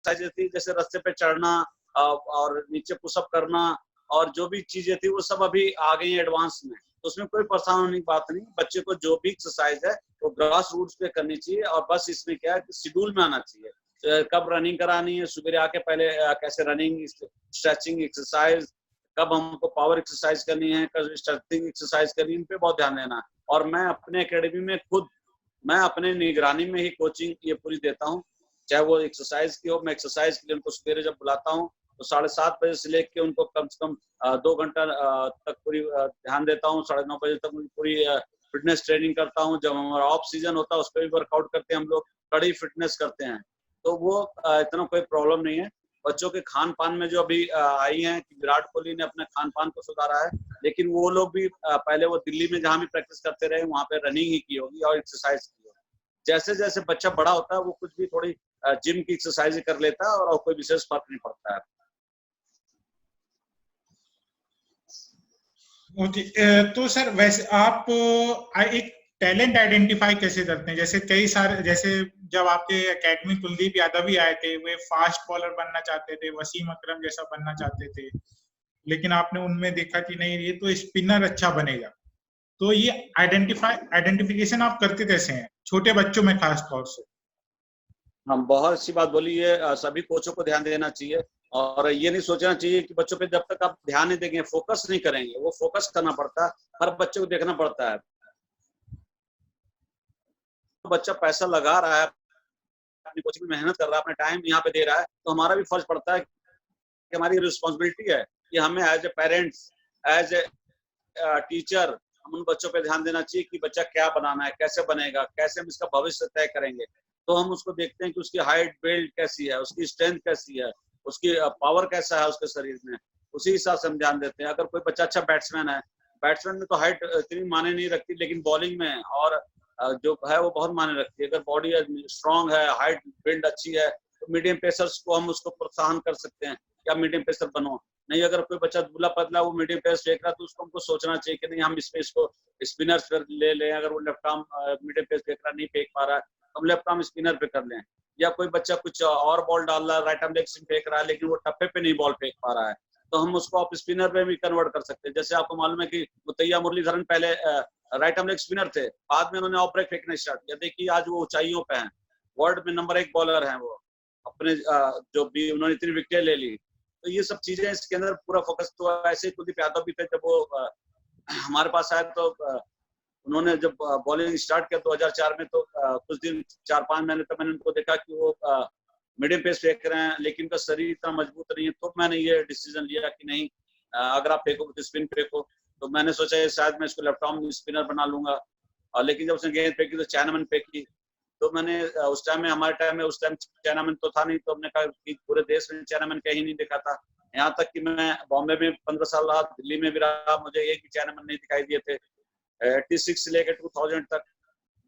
Exercise थी, जैसे रस्ते पे चढ़ना और नीचे पुशअप करना और जो भी चीजें थी वो सब अभी आ गई है एडवांस में। तो उसमें कोई परेशान होने की बात नहीं। बच्चे को जो भी एक्सरसाइज है वो ग्रास रूट्स पे करनी चाहिए और बस इसमें क्या है कि शेड्यूल में आना चाहिए। कब रनिंग करानी है, सुबह आके पहले कैसे रनिंग, स्ट्रेचिंग एक्सरसाइज, कब हमको पावर एक्सरसाइज करनी है, कब स्ट्रेचिंग एक्सरसाइज करनी है, इन पे बहुत ध्यान देना। और मैं अपने एकेडमी में खुद मैं अपने निगरानी में ही कोचिंग ये पूरी देता हूँ, चाहे वो एक्सरसाइज की हो। मैं एक्सरसाइज के लिए उनको सवेरे जब बुलाता हूँ तो 7:30 बजे से लेके उनको कम से कम 2 घंटा तक पूरी ध्यान देता हूँ। 9:30 बजे तक पूरी फिटनेस ट्रेनिंग करता हूँ। जब हमारा ऑफ सीजन होता है उस पर भी वर्कआउट करते हैं हम लोग, कड़ी फिटनेस करते हैं। तो वो इतना कोई प्रॉब्लम नहीं है। बच्चों के खान पान में जो अभी आई है कि विराट कोहली ने अपने खान पान को सुधारा है, लेकिन वो लोग भी पहले वो दिल्ली में जहाँ भी प्रैक्टिस करते रहे वहाँ पे रनिंग ही की होगी और एक्सरसाइज की होगी। जैसे जैसे बच्चा बड़ा होता है वो कुछ भी थोड़ी जिम की एक्सरसाइज कर लेता है और कोई विशेष फर्क नहीं पड़ता है। तो सर वैसे आप एक टैलेंट आइडेंटिफाई कैसे करते हैं? जैसे कई सारे, जैसे जब आपके एकेडमी कुलदीप यादव भी आए थे, वे फास्ट बॉलर बनना चाहते थे, वसीम अकरम जैसा बनना चाहते थे, लेकिन आपने उनमें देखा कि नहीं ये तो स्पिनर अच्छा बनेगा। तो ये आइडेंटिफिकेशन आप करते कैसे हैं छोटे बच्चों में खास तौर से? हम बहुत अच्छी बात बोली है। सभी कोचों को ध्यान देना चाहिए और ये नहीं सोचना चाहिए कि बच्चों पे जब तक आप ध्यान नहीं देंगे, फोकस नहीं करेंगे, वो फोकस करना पड़ता है, हर बच्चे को देखना पड़ता है। बच्चा पैसा लगा रहा है, अपनी कोचिंग में मेहनत कर रहा है, अपना टाइम यहाँ पे दे रहा है, तो हमारा भी फर्ज पड़ता है कि हमारी रिस्पॉन्सिबिलिटी है कि हमें as a parents, as a teacher, हम उन बच्चों पे ध्यान देना चाहिए कि बच्चा क्या बनाना है, कैसे बनेगा, कैसे हम इसका भविष्य तय करेंगे। तो हम उसको देखते हैं कि उसकी हाइट बिल्ड कैसी है, उसकी स्ट्रेंथ कैसी है, उसकी पावर कैसा है उसके शरीर में, उसी हिसाब से हम ध्यान देते हैं। अगर कोई बच्चा अच्छा बैट्समैन है, बैट्समैन में तो हाइट इतनी मायने नहीं रखती, लेकिन बॉलिंग में और जो है वो बहुत मायने रखती है। अगर बॉडी स्ट्रांग है, हाइट बिल्ड अच्छी है, तो मीडियम पेसर्स को हम उसको प्रोत्साहन कर सकते हैं क्या मीडियम पेसर बनो। नहीं, अगर कोई बच्चा दुबला पतला वो मीडियम पेस फेंक रहा है तो उसको हमको सोचना चाहिए कि नहीं हम इसमें इसको स्पिनर्स पर ले लें। अगर वो लेफ्ट आर्म मीडियम पेस फेंक रहा नहीं फेंक पा रहा है तो हम लेफ्ट आर्म स्पिनर पे कर लें। या कोई बच्चा कुछ और बॉल डाल रहा है, राइट आर्म लेग स्पिन फेंक रहा है लेकिन वो टप्पे पे नहीं बॉल फेंक पा रहा है, तो हम उसको आप स्पिनर पे भी कन्वर्ट कर सकते हैं। जैसे आपको मालूम है कि मुतैया मुरलीधरन पहले राइट आर्म लेग स्पिनर थे, बाद में उन्होंने ऑफ ब्रेक फेंकना स्टार्ट किया। देखिए आज वो ऊंचाइयों पे हैं, वर्ल्ड में नंबर 1 बॉलर हैं वो। अपने जो भी उन्होंने इतनी विकेट ले ली, तो ये सब चीजें इसके अंदर पूरा फोकस। तो ऐसे ही कुलदीप यादव भी थे, जब वो हमारे पास आए तो उन्होंने जब बॉलिंग स्टार्ट किया 2004 में, तो कुछ दिन 4-5 महीने तक मैंने उनको देखा कि वो मीडियम पेस फेंक रहे हैं, लेकिन उनका शरीर इतना मजबूत नहीं है। तो मैंने ये डिसीजन लिया कि नहीं, अगर आप फेंको तो स्पिन फेंको। तो मैंने सोचा शायद मैं इसको लेफ्ट आर्म स्पिनर बना लूंगा। लेकिन जब उसने गेंद फेंकी तो चाइनामैन फेंकी, तो मैंने उस टाइम में, हमारे टाइम में उस टाइम चाइनामैन तो था नहीं, तो हमने कहा कि पूरे देश में चाइनामैन कहीं नहीं दिखा था। यहाँ तक कि मैं बॉम्बे में 15 साल रहा, दिल्ली में भी रहा, मुझे एक भी चाइनामैन नहीं दिखाई दिए थे 86 से लेकर 2000 तक।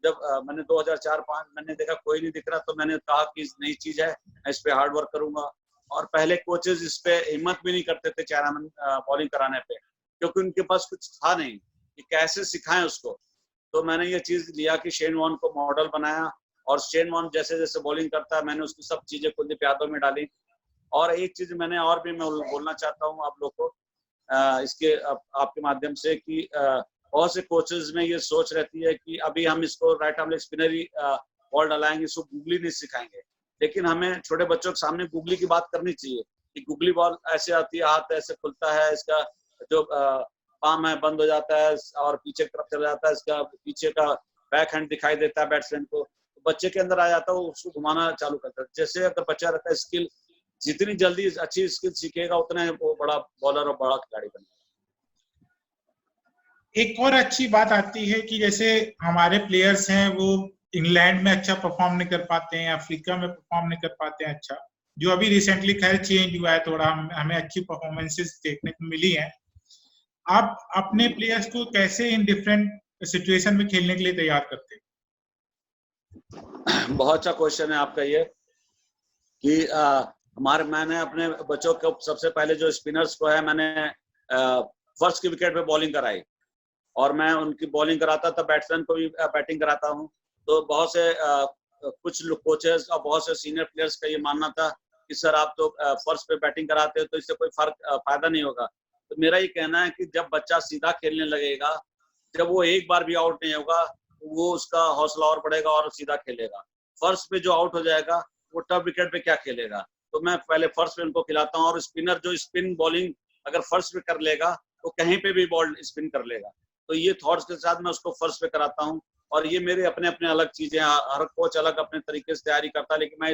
जब मैंने 2004-5 मैंने देखा कोई नहीं दिख रहा, तो मैंने कहा कि नई चीज है, मैं इस पे हार्ड वर्क करूंगा। और पहले कोचेज इस पे हिम्मत भी नहीं करते थे चाइनामैन बॉलिंग कराने पे, क्योंकि उनके पास कुछ था नहीं कि कैसे सिखाएं उसको। तो मैंने ये चीज लिया कि शेन वॉर्न को मॉडल बनाया, और शेन वॉर्न जैसे जैसे बॉलिंग करता है मैंने उसकी सब चीजें कुलदीप यादव में डाली। और एक चीज मैंने और भी मैं बोलना चाहता हूँ आप लोग को इसके आपके माध्यम से कि बहुत से कोचेज में ये सोच रहती है कि अभी हम इसको राइट आर्म लेग स्पिनर ही बॉल डलाएंगे, इसको गूगली नहीं सिखाएंगे। लेकिन हमें छोटे बच्चों के सामने गूगली की बात करनी चाहिए कि गूगली बॉल ऐसे आती है, हाथ ऐसे खुलता है, इसका जो पाम है बंद हो जाता है और पीछे की तरफ चला जाता है, इसका पीछे का बैक हैंड दिखाई देता है बैट्समैन को, तो बच्चे के अंदर आ जाता है, वो उसको घुमाना चालू करता है। जैसे अगर बच्चा रहता है स्किल, जितनी जल्दी अच्छी स्किल सीखेगा उतना वो बड़ा बॉलर और बड़ा खिलाड़ी बनेगा। एक और अच्छी बात आती है कि जैसे हमारे प्लेयर्स हैं वो इंग्लैंड में अच्छा परफॉर्म नहीं कर पाते हैं, अफ्रीका में परफॉर्म नहीं कर पाते हैं अच्छा, जो अभी रिसेंटली खैर चेंज हुआ है थोड़ा, हमें अच्छी परफॉर्मेंसेस देखने को मिली हैं। आप अपने प्लेयर्स को कैसे इन डिफरेंट सिचुएशन में खेलने के लिए तैयार करते हैं? बहुत अच्छा क्वेश्चन है आपका ये कि मैंने अपने बच्चों को सबसे पहले जो स्पिनर्स को है मैंने फर्स्ट की विकेट पे बॉलिंग कराई, और मैं उनकी बॉलिंग कराता था, बैट्समैन को भी बैटिंग कराता हूँ। तो बहुत से कुछ कोचेस और बहुत से सीनियर प्लेयर्स का ये मानना था कि सर आप तो फर्स्ट पे बैटिंग कराते हो तो इससे कोई फायदा नहीं होगा। तो मेरा ये कहना है कि जब बच्चा सीधा खेलने लगेगा, जब वो एक बार भी आउट नहीं होगा, वो उसका हौसला और बढ़ेगा और सीधा खेलेगा। फर्स्ट पे जो आउट हो जाएगा वो टफ विकेट पे क्या खेलेगा। तो मैं पहले फर्स्ट पे उनको खिलाता हूँ, और स्पिनर जो स्पिन बॉलिंग अगर फर्स्ट पे कर लेगा तो कहीं पे भी बॉल स्पिन कर लेगा। तो ये थॉट्स के साथ मैं उसको फर्स्ट पे कराता हूँ। और ये मेरे अपने अपने अलग चीजें, हर कोच अलग अपने तरीके से तैयारी करता है, लेकिन मैं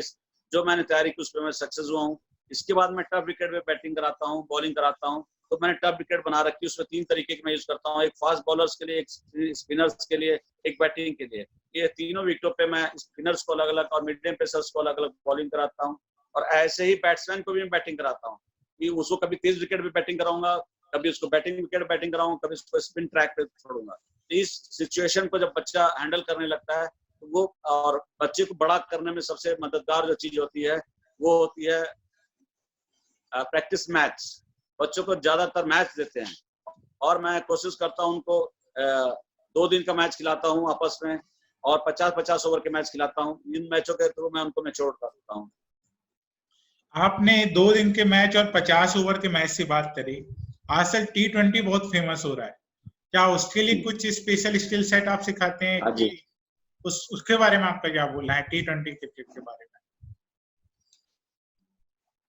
जो मैंने तैयारी की उस पर मैं सक्सेस हुआ हूँ। इसके बाद मैं टफ विकेट पे बैटिंग कराता हूँ, बॉलिंग कराता हूँ। तो मैंने टफ विकेट बना रखी है, उसमें 3 तरीके की मैं यूज करता हूँ, एक फास्ट बॉलर्स के लिए, एक स्पिनर्स के लिए, एक बैटिंग के लिए। ये तीनों विकेटों पे मैं स्पिनर्स को अलग अलग और मीडियम पेसर्स को अलग अलग बॉलिंग कराता हूँ। और ऐसे ही बैट्समैन को भी मैं बैटिंग कराता हूँ कि उसको कभी तेज विकेट पे बैटिंग कराऊंगा, कभी उसको बैटिंग विकेट बैटिंग कराऊंगा, कभी उसको स्पिन ट्रैक पे छोड़ूंगा। इस सिचुएशन को जब बच्चा हैंडल करने लगता है तो वो, और बच्चे को बड़ा करने में सबसे मददगार जो चीज होती है वो होती है प्रैक्टिस मैच। बच्चों को ज्यादातर मैच देते हैं, और मैं कोशिश करता हूँ उनको 2 दिन का मैच खिलाता हूँ आपस में, और 50-50 ओवर के मैच खिलाता हूँ। इन मैचों के थ्रू मैं उनको मैच्योर कर देता हूँ। आपने 2 दिन के मैच और 50 ओवर के मैच से बात करी। आजकल T20 बहुत फेमस हो रहा है, क्या उसके लिए कुछ स्पेशल स्किल सेट आप सिखाते हैं? हाँ जी। उसके बारे में आपका क्या बोलना है T20 क्रिकेट के बारे में?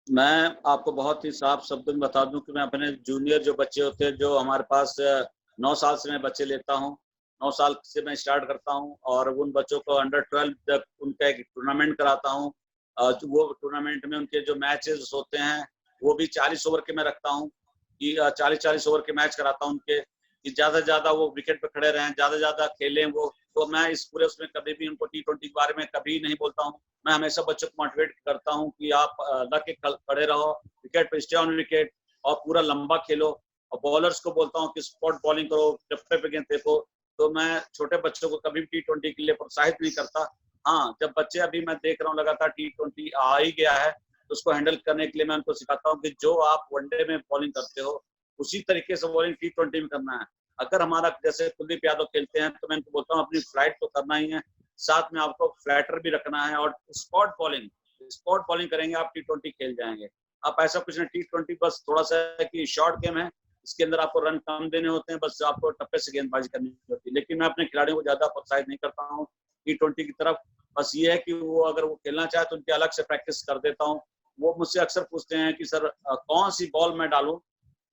मैं आपको बहुत ही साफ शब्दों में बता दूं कि मैं अपने जूनियर जो बच्चे होते हैं, जो हमारे पास 9 साल से मैं बच्चे लेता हूं, 9 साल से मैं स्टार्ट करता हूं, और उन बच्चों को अंडर 12 तक उनका एक टूर्नामेंट कराता हूं। वो टूर्नामेंट में उनके जो मैचेस होते हैं वो भी 40 ओवर के मैं रखता हूं, कि 40-40 ओवर के मैच कराता हूं उनके, कि ज्यादा से ज्यादा वो विकेट पे खड़े रहें, ज्यादा से ज्यादा खेलें वो। तो मैं इस पूरे उसमें कभी भी उनको T20 के बारे में कभी नहीं बोलता हूँ। मैं हमेशा बच्चों को मोटिवेट करता हूँ कि आप लग के खड़े रहो, विकेट पे स्टे ऑन विकेट, और पूरा लंबा खेलो। और बॉलर्स को बोलता हूँ कि स्पॉट बॉलिंग करो, डप्पे पे गेंद फेंको। तो मैं छोटे बच्चों को कभी भी T20 के लिए प्रोत्साहित नहीं करता। हाँ, जब बच्चे, अभी मैं देख रहा हूँ लगातार T20 आ ही गया है, तो उसको हैंडल करने के लिए मैं उनको सिखाता हूँ कि जो आप वनडे में बॉलिंग करते हो उसी तरीके से बॉलिंग T20 में करना है। अगर हमारा जैसे कुलदीप यादव खेलते हैं, तो मैं उनको बोलता हूँ अपनी फ्लाइट तो करना ही है, साथ में आपको फ्लैटर भी रखना है, और स्पॉट बॉलिंग करेंगे आप T20 खेल जाएंगे। आप ऐसा कुछ नहीं, T20 बस थोड़ा सा है कि शॉर्ट गेम है, इसके अंदर आपको रन कम देने होते हैं, बस आपको टप्पे से गेंदबाजी करनी होती है। लेकिन मैं अपने खिलाड़ियों को ज्यादा प्रोत्साहित नहीं करता हूँ T20 की तरफ। बस ये है कि वो अगर वो खेलना चाहे तो उनकी अलग से प्रैक्टिस कर देता हूँ। वो मुझसे अक्सर पूछते हैं कि सर कौन सी बॉल मैं डालूं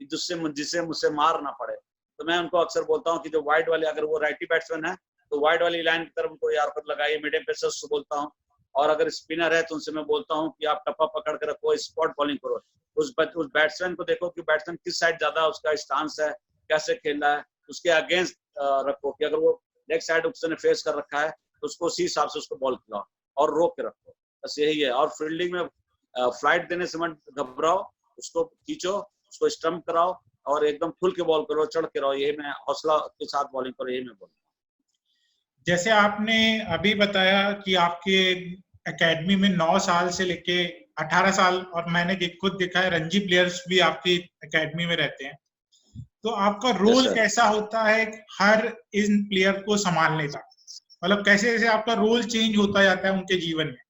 जिससे मुझसे मार ना पड़े। तो मैं उनको अक्सर बोलता हूँ कि जो वाइड वाले, अगर वो राइटी बैट्समैन है तो वाइड वाली लाइन की तरफ उनको यार पर लगाइए, मीडियम पेसर्स को बोलता हूँ। और अगर स्पिनर है तो उनसे मैं बोलता हूँ कि आप टप्पा पकड़ के रखो, स्पॉट बॉलिंग करो। उस बैट्समैन को देखो कि बैट्समैन किस साइड ज्यादा उसका स्टांस है, कैसे खेल रहा है, उसके अगेंस्ट रखो, कि अगर वो लेग साइड उसने फेस कर रखा है तो उसको उसी हिसाब से उसको बॉल खिलाओ और रोक के रखो। बस यही है। और फील्डिंग में फ्लाइट देने से मत घबराओ, उसको खींचो, उसको स्टंप कराओ, और एकदम खुल के बॉल करो, चढ़ के रहो। यही मैं, हौसला के साथ बॉलिंग करो, यही मैं बोलूँ। जैसे आपने अभी बताया कि आपके एकेडमी में 9 साल से लेके 18 साल, और मैंने खुद देखा है रणजी प्लेयर्स भी आपकी एकेडमी में रहते हैं, तो आपका रोल कैसा होता है हर इन प्लेयर को संभालने का? मतलब कैसे कैसे आपका रोल चेंज होता जाता है उनके जीवन में?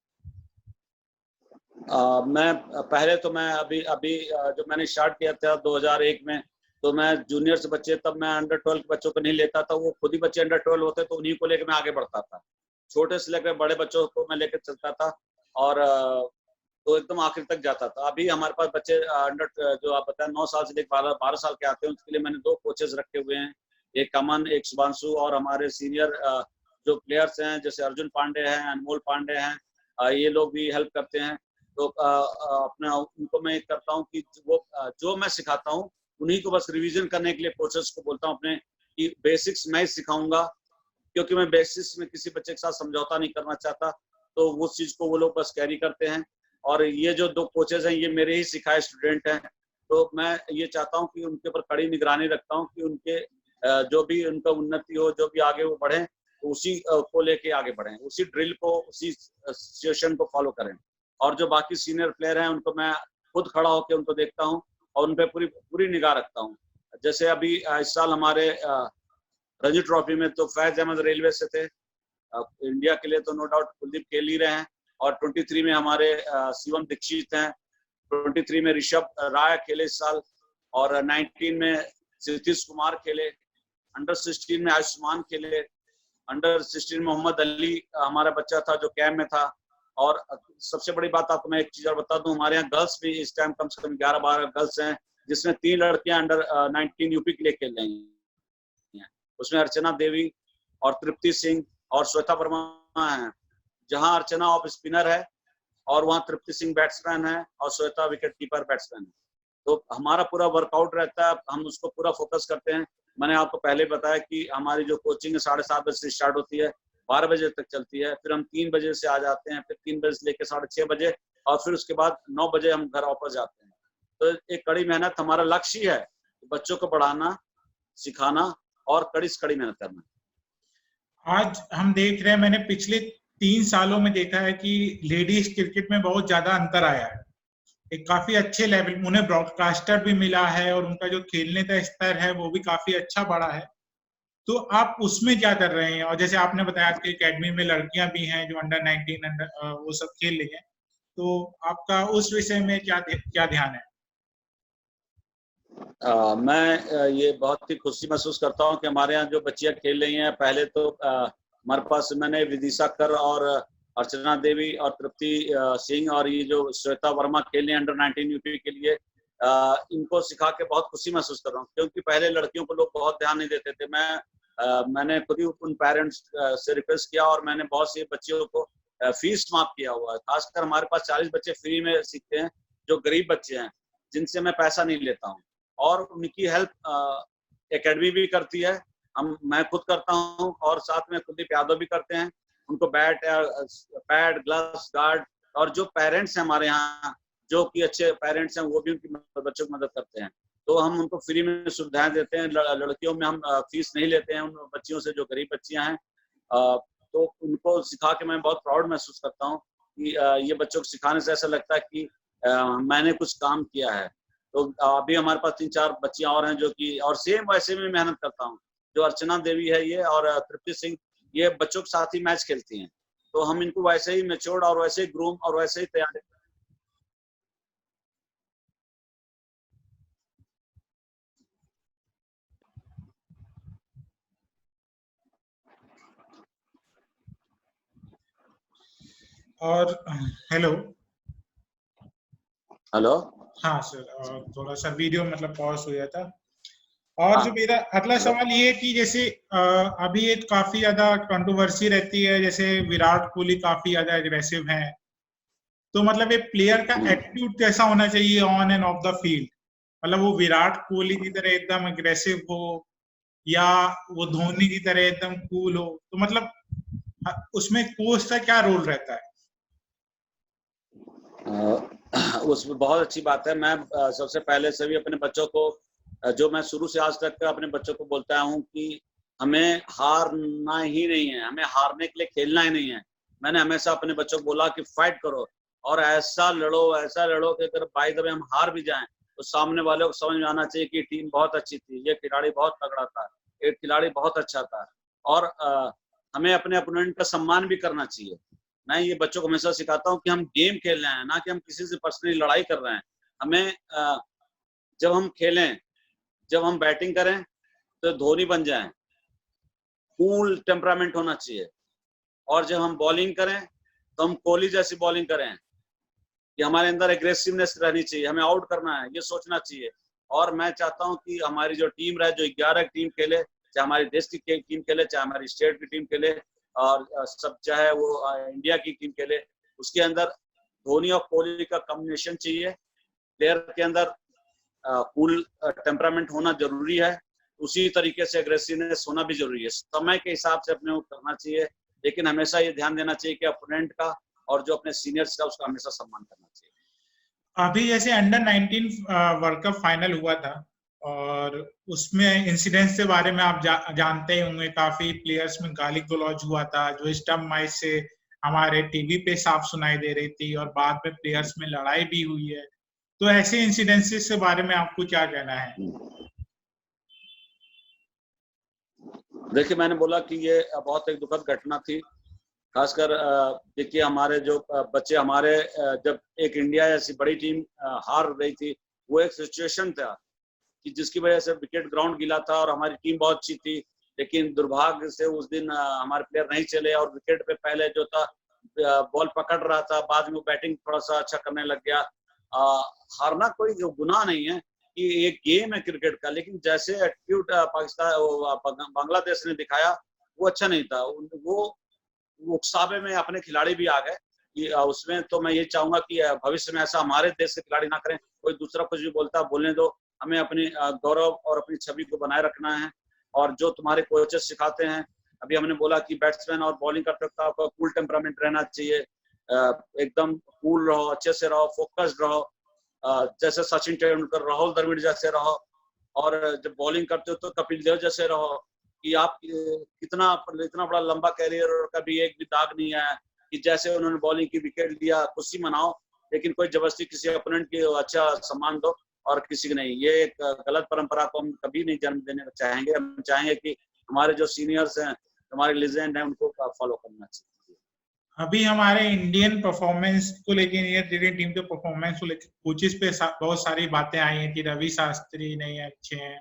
मैं पहले तो मैं अभी जो मैंने स्टार्ट किया था 2001 में, तो मैं जूनियर से बच्चे, तब मैं अंडर 12 के बच्चों को नहीं लेता था, वो खुद ही बच्चे अंडर 12 होते तो उन्हीं को लेकर मैं आगे बढ़ता था। छोटे से लेकर बड़े बच्चों को मैं लेकर चलता था, और तो एकदम आखिर तक जाता था। अभी हमारे पास बच्चे अंडर, जो आप बताएं 9 साल से लेकर 12 साल के आते हैं, उसके लिए मैंने 2 कोचेस रखे हुए हैं, एक अमन, एक शुभांशु। और हमारे सीनियर जो प्लेयर्स हैं जैसे अर्जुन पांडे हैं, अनमोल पांडे हैं, ये लोग भी हेल्प करते हैं। तो अपना उनको मैं करता हूँ कि वो जो मैं सिखाता हूँ उन्हीं को बस रिवीजन करने के लिए कोचेस को बोलता हूँ अपने, कि बेसिक्स मैं सिखाऊंगा, क्योंकि मैं बेसिक्स में किसी बच्चे के साथ समझौता नहीं करना चाहता। तो वो चीज को वो लोग बस कैरी करते हैं। और ये जो 2 कोचेस हैं ये मेरे ही सिखाए स्टूडेंट हैं। तो मैं ये चाहता हूँ कि उनके ऊपर कड़ी निगरानी रखता हूँ कि उनके जो भी उनका उन्नति हो, जो भी आगे वो बढ़े, तो उसी को लेके आगे बढ़े, उसी ड्रिल को, उसी सिचुएशन को फॉलो करें। और जो बाकी सीनियर प्लेयर हैं उनको मैं खुद खड़ा होकर उनको देखता हूँ और उन पर पूरी पूरी निगाह रखता हूँ। जैसे अभी इस साल हमारे रणजी ट्रॉफी में तो फैज अहमद रेलवे से थे। इंडिया के लिए तो नो डाउट कुलदीप खेल ही रहे हैं, और 23 में हमारे शिवम दीक्षित हैं, 23 में ऋषभ राय खेले इस साल, और 19 में नीतीश कुमार खेले, अंडर 16 में आयुष्मान खेले, अंडर 16 में मोहम्मद अली हमारा बच्चा था जो कैंप में था। और सबसे बड़ी बात आपको मैं एक चीज और बता दूं, हमारे यहाँ गर्ल्स भी इस टाइम कम से कम 11-12 गर्ल्स हैं, जिसमें 3 लड़कियां अंडर 19 यूपी के लिए खेल रही हैं। उसमें अर्चना देवी और तृप्ति सिंह और श्वेता वर्मा हैं। जहां अर्चना ऑफ स्पिनर है और वहां तृप्ति सिंह बैट्समैन है और श्वेता विकेट कीपर बैट्समैन है। तो हमारा पूरा वर्कआउट रहता है, हम उसको पूरा फोकस करते हैं। मैंने आपको पहले बताया कि हमारी जो कोचिंग है 7:30 बजे से स्टार्ट होती है, 12 बजे तक चलती है, फिर हम 3 बजे से आ जाते हैं, फिर 3 बजे से लेकर 6:30 बजे, और फिर उसके बाद 9 बजे हम घर वापस जाते हैं। तो एक कड़ी मेहनत, हमारा लक्ष्य है बच्चों को पढ़ाना, सिखाना और कड़ी से कड़ी मेहनत करना। आज हम देख रहे हैं, मैंने पिछले 3 सालों में देखा है कि लेडीज क्रिकेट में बहुत ज्यादा अंतर आया है, एक काफी अच्छे लेवल, उन्हें ब्रॉडकास्टर भी मिला है और उनका जो खेलने का स्तर है वो भी काफी अच्छा बढ़ा है। तो आप उसमें क्या कर रहे हैं? और जैसे आपने बताया कि एकेडमी में लड़कियां भी हैं जो अंडर 19 वो सब खेल रही हैं, तो आपका उस विषय में क्या ध्यान है? मैं ये बहुत ही खुशी महसूस करता हूँ कि हमारे यहाँ जो बच्चियां खेल रही हैं। पहले तो हमारे पास मैंने विदिशा कर और अर्चना देवी और तृप्ति सिंह और ये जो श्वेता वर्मा खेल रही हैं अंडर 19 यूपी के लिए, इनको सिखा के बहुत खुशी महसूस कर रहा हूँ, क्योंकि पहले लड़कियों को लोग बहुत ध्यान नहीं देते थे। मैंने खुद ही उन पेरेंट्स से रिक्वेस्ट किया और मैंने बहुत सी बच्चियों को फीस माफ किया हुआ है। खासकर हमारे पास 40 बच्चे फ्री में सीखते हैं जो गरीब बच्चे हैं, जिनसे मैं पैसा नहीं लेता हूँ, और उनकी हेल्प एकेडमी भी करती है। मैं खुद करता हूँ और साथ में कुलदीप यादव भी करते हैं। उनको बैट, पैड, ग्लव्स, गार्ड, और जो पेरेंट्स हैं हमारे यहाँ, जो कि अच्छे पेरेंट्स हैं, वो भी उनकी बच्चों की मदद करते हैं। तो हम उनको फ्री में सुविधाएं देते हैं। लड़कियों में हम फीस नहीं लेते हैं उन बच्चियों से जो गरीब बच्चियां हैं। तो उनको सिखा के मैं बहुत प्राउड महसूस करता हूँ कि ये बच्चों को सिखाने से ऐसा लगता है कि मैंने कुछ काम किया है। तो अभी हमारे पास 3-4 बच्चियां और हैं जो कि, और सेम वैसे में मेहनत करता हूँ। जो अर्चना देवी है ये और तृप्ति सिंह, ये बच्चों के साथ ही मैच खेलती हैं। तो हम इनको वैसे ही मैच्योर्ड और वैसे ही ग्रूम और वैसे ही तैयार। और हेलो हेलो, हाँ सर, थोड़ा सा वीडियो मतलब पॉज हो गया था। और जो हाँ, मेरा अगला सवाल ये है कि जैसे अभी एक काफी ज्यादा कंट्रोवर्सी रहती है, जैसे विराट कोहली काफी ज्यादा एग्रेसिव है, तो मतलब एक प्लेयर का एटीट्यूड कैसा होना चाहिए on end of the field? मतलब वो विराट कोहली की तरह एकदम एग्रेसिव हो या वो धोनी की तरह एकदम कूल हो, तो मतलब उसमें कोच का क्या रोल रहता है? उसमें बहुत अच्छी बात है। मैं सबसे पहले से भी अपने बच्चों को, जो मैं शुरू से आज तक अपने बच्चों को बोलता हूँ कि हमें हारना ही नहीं है, हमें हारने के लिए खेलना ही नहीं है। मैंने हमेशा अपने बच्चों को बोला कि फाइट करो और ऐसा लड़ो कि अगर बाय द वे हम हार भी जाएं तो सामने वाले को समझ में आना चाहिए कि टीम बहुत अच्छी थी, ये खिलाड़ी बहुत तगड़ा था, एक खिलाड़ी बहुत अच्छा था। और हमें अपने अपोनेंट का सम्मान भी करना चाहिए। मैं ये बच्चों को हमेशा सिखाता हूँ कि हम गेम खेल रहे हैं, ना कि हम किसी से पर्सनली लड़ाई कर रहे हैं। हमें जब हम खेलें, जब हम बैटिंग करें तो धोनी बन जाएं, कूल टेम्परामेंट होना चाहिए। और जब हम बॉलिंग करें तो हम कोहली जैसी बॉलिंग करें कि हमारे अंदर एग्रेसिवनेस रहनी चाहिए, हमें आउट करना है, ये सोचना चाहिए। और मैं चाहता हूं कि हमारी जो टीम रहे, जो 11 टीम खेले, चाहे हमारी देश की टीम खेले, चाहे हमारी स्टेट की टीम खेले, और सब चाहे वो इंडिया की टीम खेले, उसके अंदर धोनी और कोहली का कॉम्बिनेशन चाहिए। प्लेयर के अंदर कूल टेम्परामेंट होना जरूरी है, उसी तरीके से एग्रेसिवनेस होना भी जरूरी है। समय के हिसाब से अपने को करना चाहिए, लेकिन हमेशा ये ध्यान देना चाहिए कि अपोनेंट का और जो अपने सीनियर्स का, उसका हमेशा सम्मान करना चाहिए। अभी जैसे अंडर 19 वर्ल्ड कप फाइनल हुआ था और उसमें इंसिडेंट्स के बारे में आप जानते ही होंगे, काफी प्लेयर्स में गाली गलौज हुआ था जो स्टंप माइक से हमारे टीवी पे साफ सुनाई दे रही थी, और बाद में प्लेयर्स में लड़ाई भी हुई है। तो ऐसे इंसिडेंसेस के बारे में आपको क्या कहना है? देखिए, मैंने बोला कि ये बहुत एक दुखद घटना थी। खासकर देखिए हमारे जो बच्चे हमारे जब एक इंडिया जैसी बड़ी टीम हार रही थी, वो एक सिचुएशन था कि जिसकी वजह से विकेट ग्राउंड गीला था और हमारी टीम बहुत अच्छी थी, लेकिन दुर्भाग्य से उस दिन हमारे प्लेयर नहीं चले और विकेट पे पहले जो था बॉल पकड़ रहा था, बाद में बैटिंग थोड़ा सा अच्छा करने लग गया। हारना कोई जो गुनाह नहीं है कि एक गेम है क्रिकेट का, लेकिन जैसे एटीट्यूड पाकिस्तान बांग्लादेश ने दिखाया वो अच्छा नहीं था। वो उकसावे में अपने खिलाड़ी भी आ गए कि उसमें तो मैं ये चाहूंगा कि भविष्य में ऐसा हमारे देश के खिलाड़ी ना करें। कोई दूसरा कुछ भी बोलता है बोलने दो, हमें अपनी गौरव और अपनी छवि को बनाए रखना है। और जो तुम्हारे कोचेस सिखाते हैं, अभी हमने बोला कि बैट्समैन और बॉलिंग करते वक्त आपका कूल टेम्परामेंट रहना चाहिए, एकदम कूल रहो, अच्छे से रहो, फोकस्ड रहो, जैसे सचिन तेंदुलकर, राहुल द्रविड़ जैसे रहो। और जब बॉलिंग करते हो तो कपिल देव जैसे रहो कि आप कितना इतना बड़ा लंबा कैरियर और कभी एक भी दाग नहीं आया कि जैसे उन्होंने बॉलिंग की विकेट लिया खुशी मनाओ, लेकिन कोई जबरदस्ती किसी अपोनेंट की अच्छा सम्मान दो और किसी की नहीं। ये एक गलत परंपरा को हम कभी नहीं जन्म देने चाहेंगे। हम चाहेंगे कि हमारे जो सीनियर्स हैं, हमारे लेजेंड हैं, उनको फॉलो करना चाहिए। अभी हमारे इंडियन परफॉर्मेंस को लेके, इंडियन टीम के परफॉर्मेंस को लेकर कोचेस पे बहुत सारी बातें आई हैं कि रवि शास्त्री नहीं अच्छे हैं।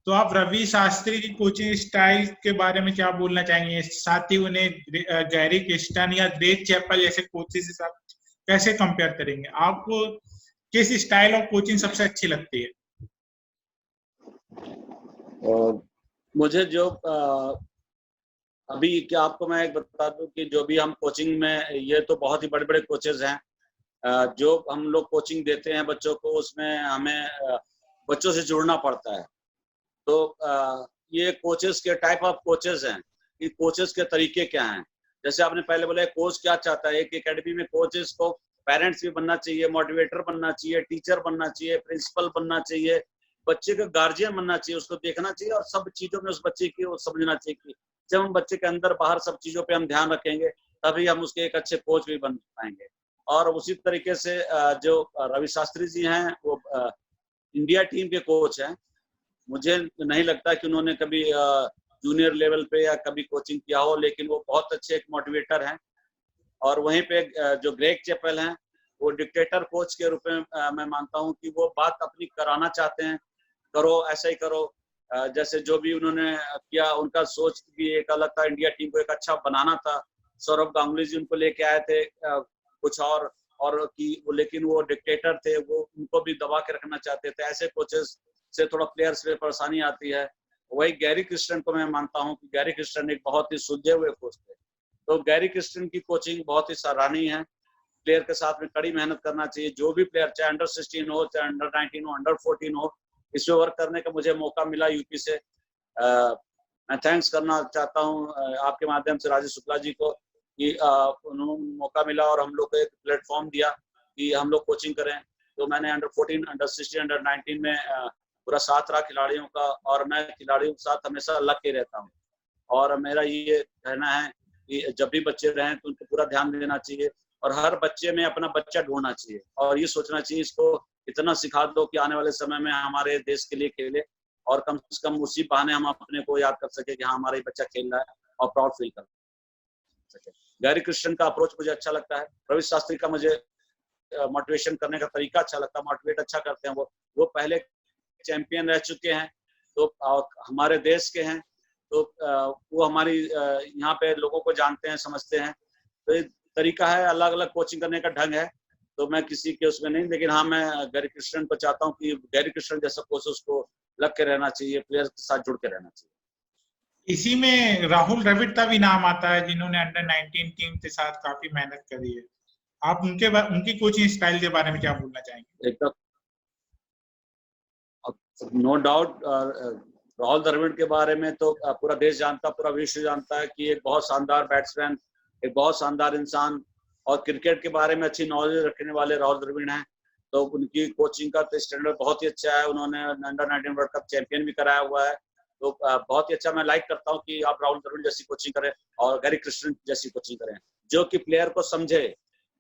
तो आप रवि शास्त्री की कोचिंग स्टाइल के बारे में क्या बोलना चाहेंगे? साथ ही उन्हें गैरी क्रिस्टन या ग्रेग चैपल जैसे कोचेस के साथ कैसे कंपेयर करेंगे? आपको किस स्टाइल ऑफ कोचिंग सबसे अच्छी लगती है? मुझे जो अभी क्या आपको मैं एक बता दूं कि जो भी हम कोचिंग में, ये तो बहुत ही बड़े बड़े कोचेज हैं, जो हम लोग कोचिंग देते हैं बच्चों को, उसमें हमें बच्चों से जुड़ना पड़ता है। तो ये कोचेस के टाइप ऑफ कोचेस हैं कि कोचेस के तरीके क्या हैं। जैसे आपने पहले बोला कोच क्या चाहता है, एक एकेडमी में कोचेस को पेरेंट्स भी बनना चाहिए, मोटिवेटर बनना चाहिए, टीचर बनना चाहिए, प्रिंसिपल बनना चाहिए, बच्चे का गार्जियन बनना चाहिए, उसको देखना चाहिए और सब चीजों में उस बच्चे की वो समझना चाहिए कि जब हम बच्चे के अंदर बाहर सब चीजों पे हम ध्यान रखेंगे तभी हम उसके एक अच्छे कोच भी बन पाएंगे। और उसी तरीके से जो रवि शास्त्री जी हैं वो इंडिया टीम के कोच हैं। मुझे नहीं लगता कि उन्होंने कभी जूनियर लेवल पे या कभी कोचिंग किया हो, लेकिन वो बहुत अच्छे एक मोटिवेटर हैं। और वहीं पे जो ग्रेग चैपल हैं, वो डिक्टेटर कोच के रूप में मैं मानता हूं कि वो बात अपनी कराना चाहते हैं, करो ऐसा ही करो। जैसे जो भी उन्होंने किया, उनका सोच भी एक अलग था, इंडिया टीम को एक अच्छा बनाना था। सौरभ गांगुली जी उनको लेके आए थे कुछ और कि वो, लेकिन वो डिक्टेटर थे, वो उनको भी दबा के रखना चाहते थे। ऐसे कोचेस से थोड़ा प्लेयर्स पे परेशानी आती है। वही गैरी क्रिस्टन को मैं मानता हूं कि गैरी क्रिस्टन एक बहुत ही सुलझे हुए कोच थे। तो गैरी क्रिस्टन की कोचिंग बहुत ही सराहनीय है। प्लेयर के साथ में कड़ी मेहनत करना चाहिए। जो भी प्लेयर, चाहे अंडर 16 हो, चाहे अंडर 19 हो, अंडर 14 हो, इसमें वर्क करने का मुझे मौका मिला यूपी से। मैं थैंक्स करना चाहता हूं आपके माध्यम से राजेश शुक्ला जी को कि उन्होंने मौका मिला और हम लोग को एक प्लेटफॉर्म दिया कि हम लोग कोचिंग करें। तो मैंने अंडर 14, अंडर 16, अंडर 19 में पूरा साथ रहा खिलाड़ियों का, और मैं खिलाड़ियों के साथ हमेशा लग के रहता हूँ। और मेरा ये कहना है कि जब भी बच्चे रहें तो उनको पूरा ध्यान देना चाहिए और हर बच्चे में अपना बच्चा ढूंढना चाहिए और ये सोचना चाहिए इसको इतना सिखा दो कि आने वाले समय में हमारे देश के लिए खेले, और कम से कम उसी बहाने हम अपने को याद कर सके कि हाँ हमारा बच्चा खेल रहा है और प्राउड फील कर सके। गैरी क्रिस्टन का अप्रोच मुझे अच्छा लगता है। रवि शास्त्री का मुझे मोटिवेशन करने का तरीका अच्छा लगता है, मोटिवेट अच्छा करते हैं। वो पहले चैंपियन रह चुके हैं, तो हमारे देश के हैं, तो वो हमारी यहाँ पे लोगों को जानते हैं, समझते हैं। तो ये तरीका है, अलग अलग कोचिंग करने का ढंग है, तो मैं किसी के उसमें नहीं, लेकिन हाँ मैं गैरी क्रिस्टन को चाहता हूँ कि गैरी क्रिस्टन जैसा कोच उसको लग के रहना चाहिए, प्लेयर्स के साथ जुड़ के रहना चाहिए। इसी में राहुल द्रविड़ का भी नाम आता है, जिन्होंने अंडर 19 टीम के साथ काफी मेहनत करी है। आप उनकी कोचिंग स्टाइल के बारे में क्या बोलना चाहेंगे? एकदम नो डाउट, राहुल द्रविड़ के बारे में तो पूरा देश जानता, पूरा विश्व जानता है कि एक बहुत शानदार बैट्समैन, एक बहुत शानदार इंसान और क्रिकेट के बारे में अच्छी नॉलेज रखने वाले राहुल द्रविड़ हैं। तो उनकी कोचिंग का तो स्टैंडर्ड बहुत ही अच्छा है। उन्होंने अंडर 19 वर्ल्ड कप चैंपियन भी कराया हुआ है। तो बहुत ही अच्छा, मैं लाइक करता हूँ कि आप राहुल द्रविड़ जैसी कोचिंग करें और गैरी क्रिस्टन जैसी कोचिंग करें, जो कि प्लेयर को समझे,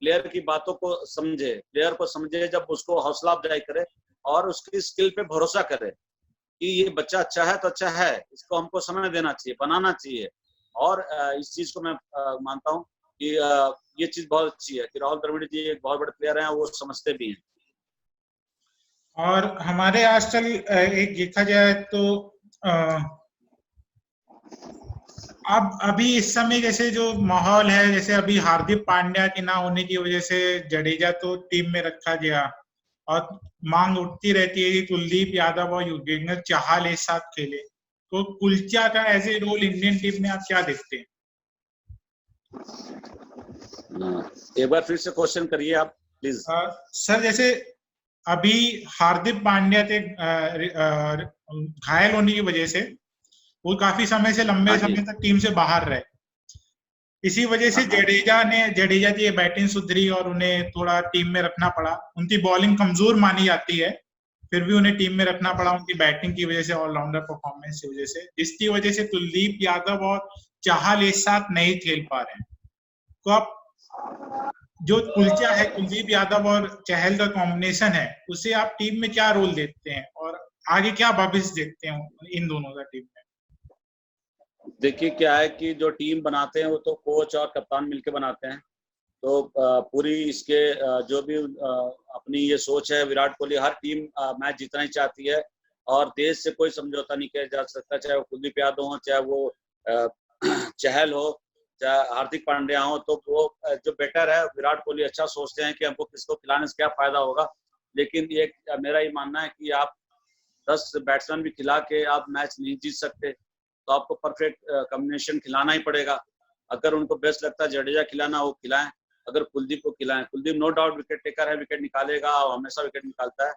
प्लेयर की बातों को समझे, प्लेयर को समझे, जब उसको हौसला अफजाई करे और उसकी स्किल पे भरोसा करे कि ये बच्चा अच्छा है तो अच्छा है, इसको हमको समय देना चाहिए, बनाना चाहिए। और इस चीज को मैं मानता हूँ कि ये चीज बहुत अच्छी है कि राहुल द्रविड़ जी एक बहुत बड़े प्लेयर हैं, वो समझते भी हैं। और हमारे आजकल एक देखा जाए तो अब अभी इस समय जैसे जो माहौल है, जैसे अभी हार्दिक पांड्या के ना होने की वजह से जडेजा तो टीम में रखा गया और मांग उठती रहती है कि कुलदीप यादव और युजवेंद्र चहल एक साथ खेले, तो कुलचा का as a role Indian team में आप क्या देखते हैं? एक बार फिर से क्वेश्चन करिए आप प्लीज। सर जैसे अभी हार्दिक पांड्या के घायल होने की वजह से वो काफी समय से लंबे समय तक टीम से बाहर रहे, इसी वजह से जडेजा की बैटिंग सुधरी और उन्हें थोड़ा टीम में रखना पड़ा। उनकी बॉलिंग कमजोर मानी जाती है, फिर भी उन्हें टीम में रखना पड़ा उनकी बैटिंग की वजह से, ऑलराउंडर परफॉर्मेंस की वजह से, जिसकी वजह से कुलदीप यादव और चाहल एक साथ नहीं खेल पा रहे हैं। तो आप जो कुलचा है कुलदीप यादव और चहल का कॉम्बिनेशन है, उसे आप टीम में क्या रोल देखते हैं और आगे क्या भविष्य देखते हैं इन दोनों का टीम में? देखिए क्या है कि जो टीम बनाते हैं वो तो कोच और कप्तान मिलकर बनाते हैं। तो पूरी इसके जो भी अपनी ये सोच है, विराट कोहली हर टीम मैच जीतना ही चाहती है और देश से कोई समझौता नहीं किया जा सकता, चाहे वो कुलदीप यादव हो, चाहे वो चहल हो, चाहे हार्दिक पांड्या हो। तो वो जो बेटर है, विराट कोहली अच्छा सोचते हैं कि हमको किसको खिलाने से क्या फायदा होगा। लेकिन ये मेरा ये मानना है कि आप 10 बैट्समैन भी खिला के आप मैच नहीं जीत सकते, तो आपको परफेक्ट कॉम्बिनेशन खिलाना ही पड़ेगा। अगर उनको बेस्ट लगता है जडेजा खिलाना, वो खिलाएं। अगर कुलदीप को खिलाएं, Kuldeep no doubt wicket taker है, विकेट निकालेगा और हमेशा विकेट निकालता है।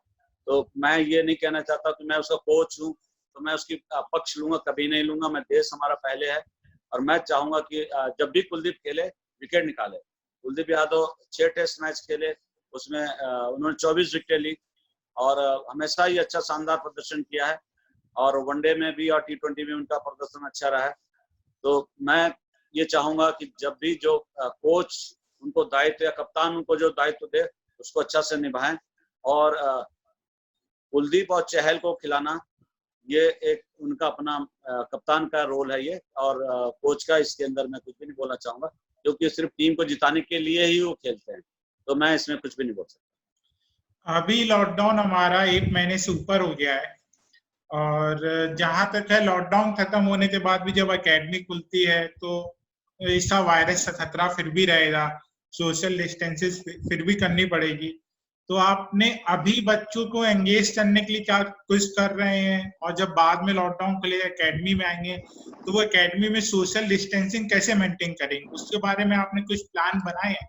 तो मैं ये नहीं कहना चाहता कि मैं उसका कोच हूँ तो मैं उसकी पक्ष लूंगा, कभी नहीं लूंगा। मैं देश हमारा पहले है और मैं चाहूंगा कि जब भी कुलदीप खेले विकेट निकाले। कुलदीप यादव 6 टेस्ट मैच खेले, उसमें उन्होंने 24 विकेट ली और हमेशा ही अच्छा शानदार प्रदर्शन किया है और वनडे में भी और T20 में उनका प्रदर्शन अच्छा रहा है। तो मैं ये चाहूंगा कि जब भी जो कोच उनको दायित्व या कप्तान उनको जो दायित्व दे उसको अच्छा से निभाएं। और कुलदीप और चहल को खिलाना ये एक उनका अपना कप्तान का रोल है ये, और कोच का इसके अंदर मैं कुछ भी नहीं बोलना चाहूंगा, क्योंकि सिर्फ टीम को जिताने के लिए ही वो खेलते हैं। तो मैं इसमें कुछ भी नहीं बोल सकता। अभी लॉकडाउन हमारा 1 महीने से ऊपर हो गया है और जहां तक है लॉकडाउन खत्म होने के बाद भी जब एकेडमी खुलती है तो ऐसा वायरस का खतरा फिर भी रहेगा, सोशल डिस्टेंसेस फिर भी करनी पड़ेगी। तो आपने अभी बच्चों को एंगेज करने के लिए क्या कुछ कर रहे हैं, और जब बाद में लॉकडाउन खुलेगा एकेडमी में आएंगे तो वो एकेडमी में सोशल डिस्टेंसिंग कैसे मेंटेन करेंगे, उसके बारे में आपने कुछ प्लान बनाए हैं?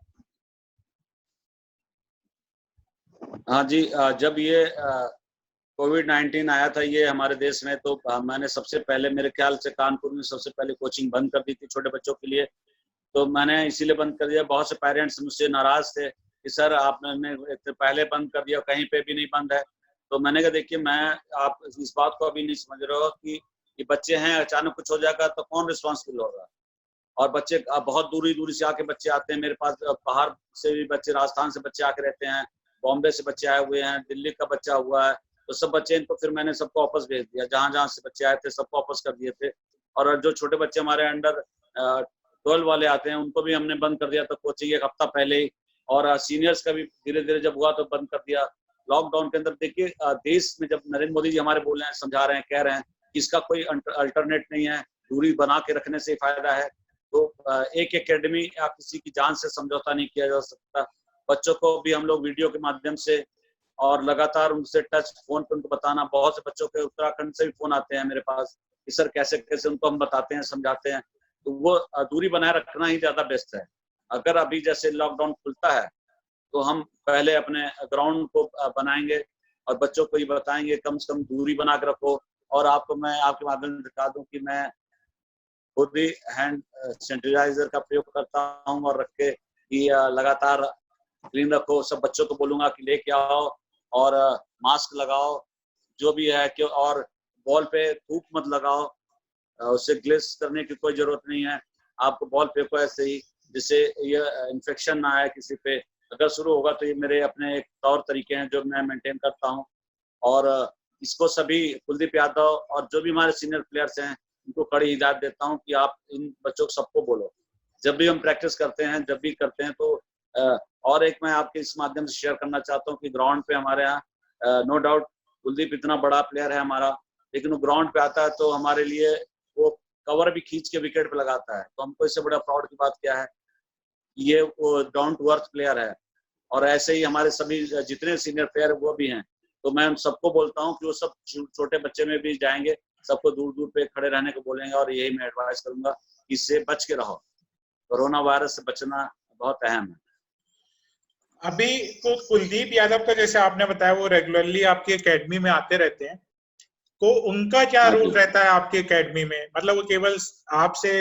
हाँ जी, जब ये कोविड-19 आया था ये हमारे देश में, तो मैंने सबसे पहले मेरे ख्याल से कानपुर में सबसे पहले कोचिंग बंद कर दी थी छोटे बच्चों के लिए। तो मैंने इसीलिए बंद कर दिया, बहुत से पेरेंट्स मुझसे नाराज थे कि सर आपने पहले बंद कर दिया, कहीं पे भी नहीं बंद है। तो मैंने कहा देखिए, मैं आप इस बात को अभी नहीं समझ रहे हो कि बच्चे हैं, अचानक कुछ हो जाएगा तो कौन रिस्पॉन्सिबल होगा। और बच्चे बहुत दूरी दूरी से आके बच्चे आते हैं मेरे पास, बाहर से भी बच्चे, राजस्थान से बच्चे आके रहते हैं, बॉम्बे से बच्चे आए हुए हैं, दिल्ली का बच्चा हुआ है। तो सब बच्चे इनको फिर मैंने सबको वापस भेज दिया, जहाँ जहाँ से बच्चे आए थे सबको वापस कर दिए थे। और जो छोटे बच्चे हमारे अंडर 12 वाले आते हैं उनको भी हमने बंद कर दिया था कोचिंग 1 हफ्ता पहले ही। और सीनियर्स का भी धीरे धीरे जब हुआ तो बंद कर दिया। लॉकडाउन के अंदर देखिए, देश में जब नरेंद्र मोदी जी हमारे बोल रहे हैं, समझा रहे हैं, कह रहे हैं कि इसका कोई अल्टरनेट नहीं है, दूरी बना के रखने से फायदा है। तो एक एकेडमी या किसी की जान से समझौता नहीं किया जा सकता। बच्चों को भी हम लोग वीडियो के माध्यम से और लगातार उनसे टच फोन पे उनको बताना, बहुत से बच्चों के उत्तराखंड से भी फोन आते हैं मेरे पास कि सर कैसे कैसे, उनको हम बताते हैं, समझाते हैं। तो वो दूरी बनाए रखना ही ज्यादा बेस्ट है। अगर अभी जैसे लॉकडाउन खुलता है तो हम पहले अपने ग्राउंड को बनाएंगे और बच्चों को ये बताएंगे कम से कम दूरी बना के रखो। और आपको मैं आपके माध्यम से बता दूं कि मैं खुद ही हैंड सैनिटाइजर का प्रयोग करता हूँ और रख के कि लगातार क्लीन रखो। सब बच्चों को बोलूंगा कि लेके आओ और मास्क लगाओ जो भी है कि, और बॉल पे थूक मत लगाओ, उससे ग्लेस करने की कोई जरूरत नहीं है। आपको बॉल फेंको ऐसे ही, जिससे ये इन्फेक्शन ना आए किसी पे। अगर शुरू होगा तो ये मेरे अपने एक तौर तरीके हैं जो मैं मेंटेन करता हूँ। और इसको सभी कुलदीप यादव और जो भी हमारे सीनियर प्लेयर्स हैं उनको कड़ी हिदायत देता हूँ कि आप इन बच्चों को सबको बोलो जब भी हम प्रैक्टिस करते हैं, जब भी करते हैं तो और एक मैं आपके इस माध्यम से शेयर करना चाहता हूँ कि ग्राउंड पे हमारे यहाँ नो डाउट कुलदीप इतना बड़ा प्लेयर है हमारा, लेकिन वो ग्राउंड पे आता है तो हमारे लिए वो कवर भी खींच के विकेट पे लगाता है। तो हमको इससे बड़ा प्राउड की बात क्या है, ये वो डाउन टू अर्थ प्लेयर है। और ऐसे ही हमारे सभी जितने सीनियर प्लेयर वो भी हैं। तो मैं सबको बोलता हूँ कि वो सब छोटे बच्चे में भी जाएंगे, सबको दूर दूर पे खड़े रहने को बोलेंगे, और यही मैं एडवाइस करूंगा कि इससे बच के रहो, कोरोना वायरस से बचना बहुत अहम है। अभी तो कुलदीप यादव का जैसे आपने बताया वो रेगुलरली आपकी एकेडमी में आते रहते हैं, तो उनका क्या हाँ रोल जी। रहता है आपकी एकेडमी में? मतलब वो केवल आपसे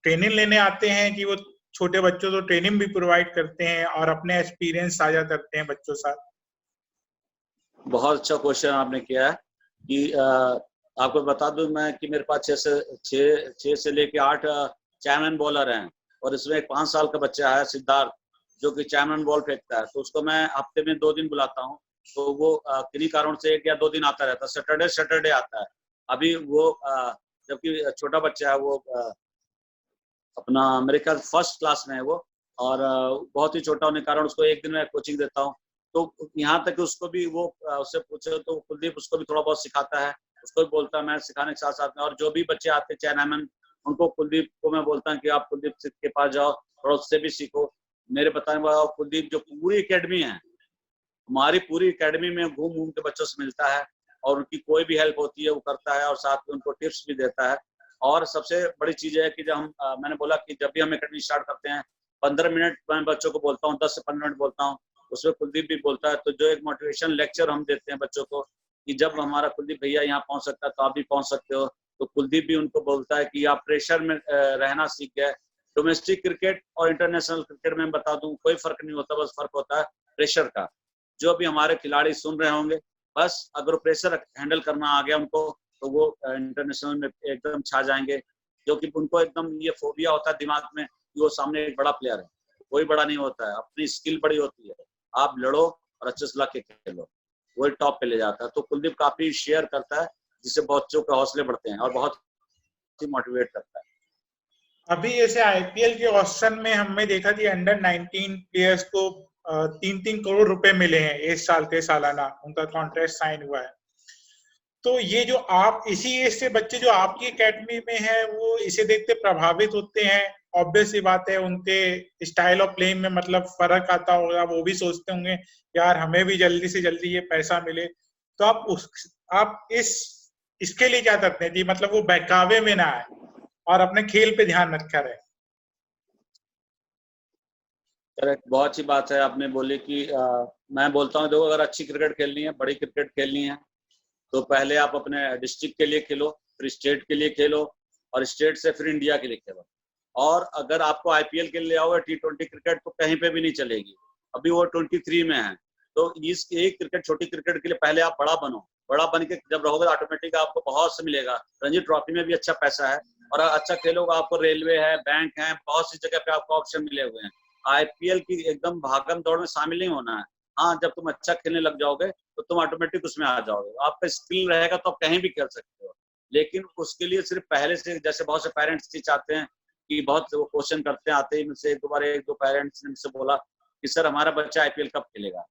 ट्रेनिंग लेने आते हैं कि वो छोटे बच्चों को ट्रेनिंग भी प्रोवाइड करते हैं और अपने एक्सपीरियंस साझा करते हैं बच्चों साथ? बहुत अच्छा क्वेश्चन आपने किया है कि आपको बता दूं मैं कि मेरे पास 6 से लेके 8 चैमन बॉलर हैं, और इसमें एक 5 साल का बच्चा है सिद्धार्थ, जो कि चैमन बॉल फेंकता है। तो उसको मैं हफ्ते में 2 दिन बुलाता हूँ, तो वो किन्हीं कारण से 1 या 2 दिन आता रहता है, सैटरडे आता है। अभी वो जबकि छोटा बच्चा है वो, अपना मेरे ख्याल फर्स्ट क्लास में है वो, और बहुत ही छोटा होने के कारण उसको 1 दिन में कोचिंग देता हूँ। तो यहाँ तक कि उसको भी वो उससे पूछे तो कुलदीप उसको भी थोड़ा बहुत सिखाता है, उसको भी बोलता है मैं सिखाने के साथ साथ में। और जो भी बच्चे आते हैं चैनमैन, उनको कुलदीप को मैं बोलता हूँ कि आप कुलदीप के पास जाओ, थोड़ा उससे भी सीखो। मेरे बताने वाला कुलदीप जो पूरी एकेडमी है, हमारी पूरी एकेडमी में घूम घूम के बच्चों से मिलता है, और उनकी कोई भी हेल्प होती है वो करता है, और साथ में उनको टिप्स भी देता है। और सबसे बड़ी चीज है कि जब हम मैंने बोला कि जब भी हम एकेडमी स्टार्ट करते हैं 15 मिनट मैं बच्चों को बोलता हूँ, 10 से 15 मिनट बोलता हूँ, उसमें कुलदीप भी बोलता है। तो जो एक मोटिवेशन लेक्चर हम देते हैं बच्चों को कि जब हमारा कुलदीप भैया यहाँ पहुंच सकता है तो आप भी पहुंच सकते हो। तो कुलदीप भी उनको बोलता है कि आप प्रेशर में रहना सीख गए। डोमेस्टिक क्रिकेट और इंटरनेशनल क्रिकेट में बता दूं कोई फर्क नहीं होता, बस फर्क होता है प्रेशर का। जो भी हमारे खिलाड़ी सुन रहे होंगे, बस अगर प्रेशर हैंडल करना आ गया उनको, तो वो इंटरनेशनल में एकदम छा जाएंगे। जो कि उनको एकदम ये फोबिया होता है दिमाग में कि वो सामने एक बड़ा प्लेयर है, कोई बड़ा नहीं होता है, अपनी स्किल बड़ी होती है। आप लड़ो और अच्छे से लग के खेलो, वही टॉप पे ले जाता है। तो कुलदीप काफी शेयर करता है, जिससे बच्चों के हौसले बढ़ते हैं और बहुत ही मोटिवेट करता है। अभी जैसे आईपीएल के ऑप्शन में हमने देखा कि अंडर 19 प्लेयर्स को 3-3 करोड़ रुपए मिले हैं इस साल के सालाना, उनका कॉन्ट्रैक्ट साइन हुआ है। तो ये जो आप इसी एज से बच्चे जो आपकी एकेडमी में है वो इसे देखते प्रभावित होते हैं। ऑब्वियस सी बात है उनके स्टाइल ऑफ प्लेइंग में मतलब फर्क आता होगा, वो भी सोचते होंगे यार हमें भी जल्दी से जल्दी ये पैसा मिले। तो आप इसके लिए क्या करते हैं जी, मतलब वो बहकावे में ना आए और अपने खेल पे ध्यान रखा रहे? करेक्ट, बहुत अच्छी बात है आपने बोली कि मैं बोलता हूँ देखो, अगर अच्छी क्रिकेट खेलनी है, बड़ी क्रिकेट खेलनी है, तो पहले आप अपने डिस्ट्रिक्ट के लिए खेलो, फिर स्टेट के लिए खेलो, और स्टेट से फिर इंडिया के लिए खेलो। और अगर आपको आईपीएल के लिए आओगे T20 क्रिकेट, तो कहीं पे भी नहीं चलेगी। अभी वो 23 में है। तो इस एक क्रिकेट, छोटी क्रिकेट के लिए पहले आप बड़ा बनो, बड़ा बन के जब रहोगे तो ऑटोमेटिक आपको बहुत से मिलेगा। रणजी ट्रॉफी में भी अच्छा पैसा है, और अच्छा खेलोगे आपको रेलवे है, बैंक है, बहुत सी जगह पे आपको ऑप्शन मिले हुए हैं। आईपीएल की एकदम भागम दौड़ में शामिल नहीं होना है। हाँ, जब तुम अच्छा खेलने लग जाओगे तो तुम ऑटोमेटिक उसमें आ जाओगे, आपका स्किल रहेगा तो आप कहीं भी खेल सकते हो। लेकिन उसके लिए सिर्फ पहले से, जैसे बहुत से पेरेंट्स ही चाहते हैं कि बहुत वो क्वेश्चन करते हैं, आते ही मुझसे एक दो पेरेंट्स ने मुझसे बोला कि सर हमारा बच्चा आईपीएल कब खेलेगा।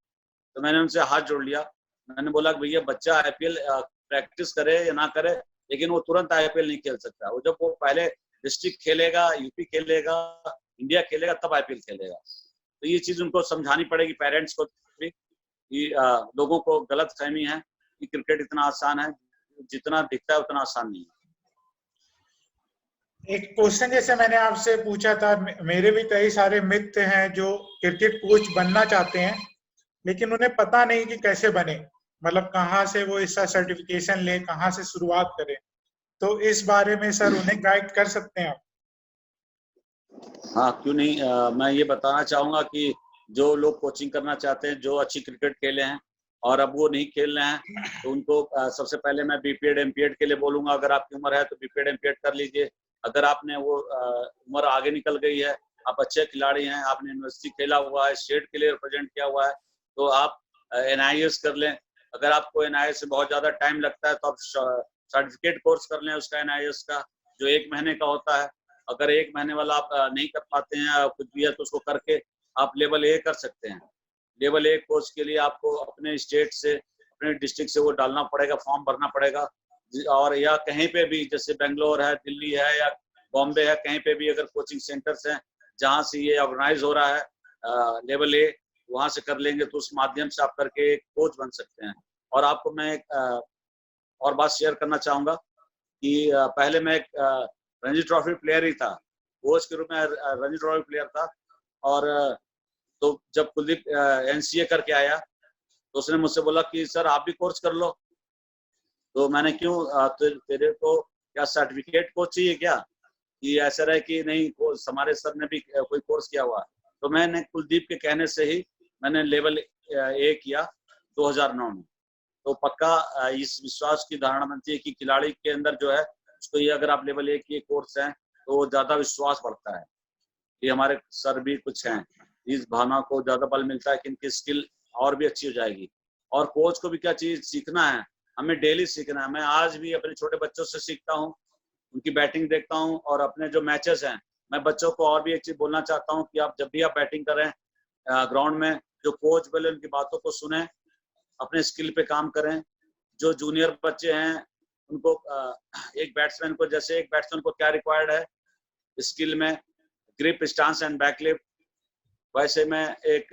तो मैंने उनसे हाथ जोड़ लिया, मैंने बोला कि भैया बच्चा आईपीएल प्रैक्टिस करे या ना करे, लेकिन वो तुरंत आईपीएल नहीं खेल सकता। वो जब वो पहले डिस्ट्रिक्ट खेलेगा, यूपी खेलेगा, इंडिया खेलेगा, तब आईपीएल खेलेगा। तो ये चीज उनको समझानी पड़ेगी पेरेंट्स को भी कि लोगों को गलत फहमी है कि क्रिकेट इतना आसान है, जितना दिखता है उतना आसान नहीं है। एक क्वेश्चन जैसे मैंने आपसे पूछा था, मेरे भी कई सारे मित्र हैं जो क्रिकेट कोच बनना चाहते हैं लेकिन उन्हें पता नहीं कि कैसे बने, मतलब कहाँ से वो इसका सर्टिफिकेशन ले, कहाँ से शुरुआत करें। तो इस बारे में सर उन्हें गाइड कर सकते हैं आप? हाँ, क्यों नहीं। मैं ये बताना चाहूंगा कि जो लोग कोचिंग करना चाहते हैं, जो अच्छी क्रिकेट खेले हैं और अब वो नहीं खेल रहे हैं, तो उनको सबसे पहले मैं बीपीएड एमपीएड के लिए बोलूंगा। अगर आपकी उम्र है तो बीपीएड एमपीएड कर लीजिए। अगर आपने वो उम्र आगे निकल गई है, आप अच्छे खिलाड़ी हैं, आपने यूनिवर्सिटी खेला हुआ है, स्टेट के लिए रिप्रेजेंट किया हुआ है, तो आप एनआईएस कर लें। अगर आपको एनआईएस से बहुत ज्यादा टाइम लगता है तो आप सर्टिफिकेट कोर्स कर लें उसका, एनआईएस का, जो 1 महीने का होता है। अगर 1 महीने वाला आप नहीं कर पाते हैं कुछ भी है तो उसको करके आप लेवल ए कर सकते हैं। लेवल ए कोर्स के लिए आपको अपने स्टेट से, अपने डिस्ट्रिक्ट से वो डालना पड़ेगा, फॉर्म भरना पड़ेगा। और या कहीं पे भी जैसे बेंगलोर है, दिल्ली है या बॉम्बे है, कहीं पे भी अगर कोचिंग सेंटर्स हैं जहाँ से ये ऑर्गेनाइज हो रहा है लेवल ए, वहाँ से कर लेंगे तो उस माध्यम से आप करके एक कोच बन सकते हैं। और आपको मैं एक और बात शेयर करना चाहूँगा कि पहले मैं एक रणजी ट्रॉफी प्लेयर ही था, कोच के रूप में रणजी ट्रॉफी प्लेयर था। और तो जब कुलदीप एनसीए करके आया तो उसने मुझसे बोला कि सर आप भी कोर्स कर लो। तो मैंने क्यों, तेरे को क्या सर्टिफिकेट कोच चाहिए क्या, कि ऐसा रहे कि नहीं हमारे सर ने भी कोई कोर्स किया हुआ। तो मैंने कुलदीप के कहने से ही मैंने लेवल ए किया 2009 में। तो पक्का इस विश्वास की धारणा बनती है कि खिलाड़ी के अंदर जो है उसको ये, अगर आप लेवल ए के कोर्स हैं तो ज्यादा विश्वास बढ़ता है कि हमारे सर भी कुछ हैं, इस भावना को ज्यादा बल मिलता है कि इनकी स्किल और भी अच्छी हो जाएगी। और कोच को भी क्या चीज सीखना है, हमें डेली सीखना है। मैं आज भी अपने छोटे बच्चों से सीखता हूँ, उनकी बैटिंग देखता हूँ और अपने जो मैचेस हैं, मैं बच्चों को और भी एक चीज बोलना चाहता हूँ कि आप जब भी आप बैटिंग करें ग्राउंड में, जो कोच बोले उनकी बातों को सुने, अपने स्किल पे काम करें। जो जूनियर बच्चे हैं उनको एक बैट्समैन को, जैसे एक बैट्समैन को क्या रिक्वायर्ड है स्किल में, ग्रिप, स्टांस एंड बैकलिप, वैसे मैं एक